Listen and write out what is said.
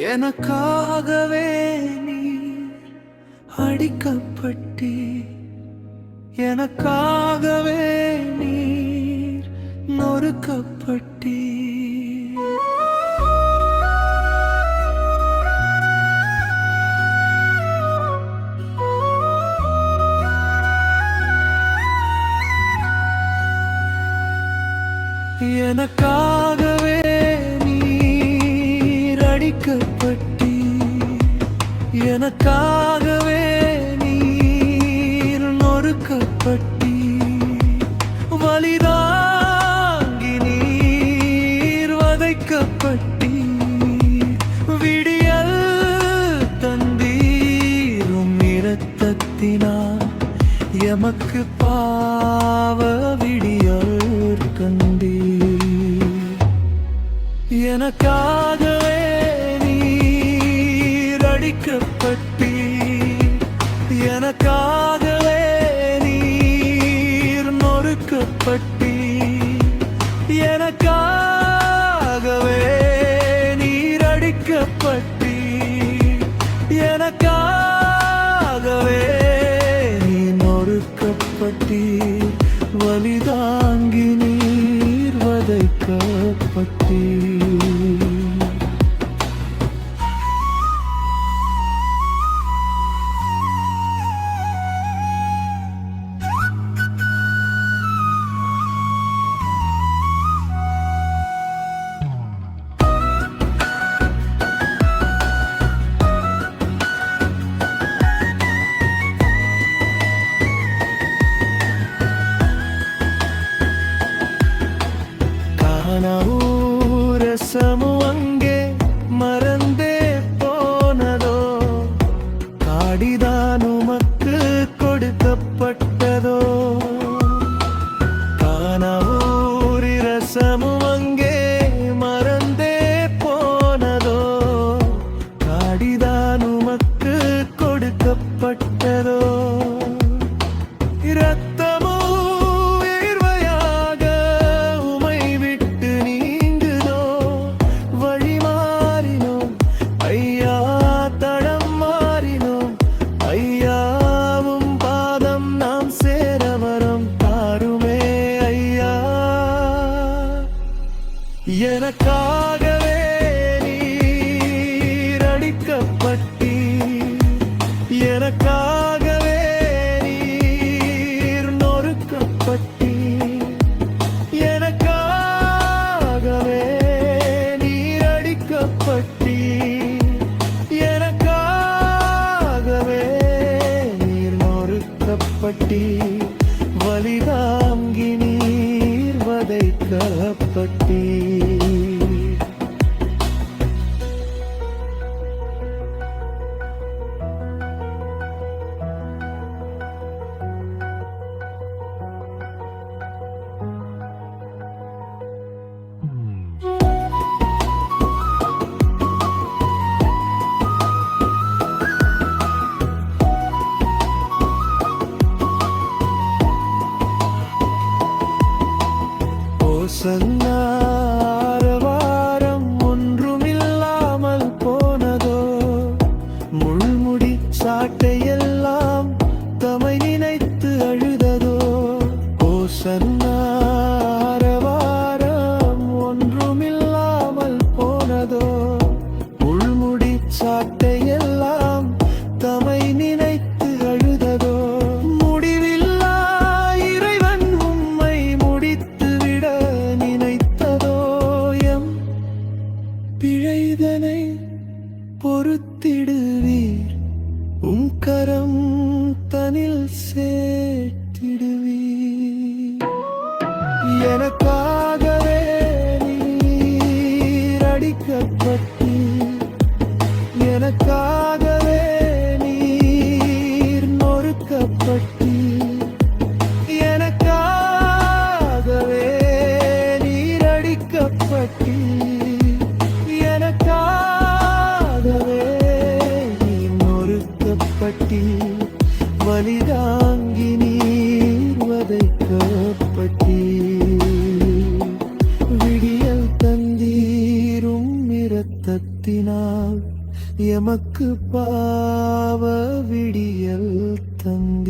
எனக்காகவே நீ அடிக்கப்பட்டீ, எனக்காகவே நீர் நொறுக்கப்பட்டீ. எனக்காகவே நீர் அடிக்கப்பட்டீ, எனக்காகவே நீர் நொறுக்கப்பட்டீ. வலிதாங்கி நீர் வதைக்கப்பட்டீ, விடியல் தந்தீரும் இரத்தத்தினால் எமக்கு பாவ விடியல் கண்டீ. எனக்காகவே நீர் அடிக்கப்பட்டீ, எனக்காகவே நீர் நொறுக்கப்பட்டீ. எனக்காகவே நீர் அடிக்கப்பட்டீ, எனக்காகவே நீர் நொறுக்கப்பட்டீ. வலிதாங்கி நீர் வதைக்கப்பட்டீ. ரசமு அங்கே மறந்தே போனதோ, காடிதான் உமக்கு கொடுக்கப்பட்டதோ. கானாவூரி ரசமு அங்கே மறந்தே போனதோ, காடிதான் உமக்கு கொடுக்கப்பட்டதோ. இரத்தமோ எனக்காகவே நீர் அடிக்கப்பட்டீ, எனக்காகவே நீர் நொறுக்கப்பட்டீ. எனக்காகவே நீர் அடிக்கப்பட்டீ, எனக்காகவே நீர் நொறுக்கப்பட்டீ. வலிதாங்கி நீர் வதைக்கப்பட்டீ. ஆரவாரம் ஒன்றுமில்லாமல் போனதோ, முள்முடி சாட்டையெல்லாம் தமை நினைத்து அழுததோ. ஆரவாரம் ஒன்றுமில்லாமல் போனதோ, முள்முடி சாட்டையெல்லாம் தமை நினைத்து அழுததோ. முடிவில்லா இறைவன் உம்மை முடித்துவிட நினைத்ததோ. எம் பிழைதனை பொறுத்திடுவீர், உம் கரம் தனில் சேர்த்திடுவீர். எனக்காகவே நீர் அடிக்கப்பட்டீர், எனக்காகவே நீர் நொறுக்கப்பட்டீர். எனக்காகவே நீர் அடிக்கப்பட்டீர், எனக்காகவே நீர் நொறுக்கப்பட்டீர். வலிதாங்கி நீர் வதைக்கப்பட்டீர், விடியல் தந்தீரும் இரத்த ரத்தத்தினால் எமக்கு பாவ விடியல் தந்த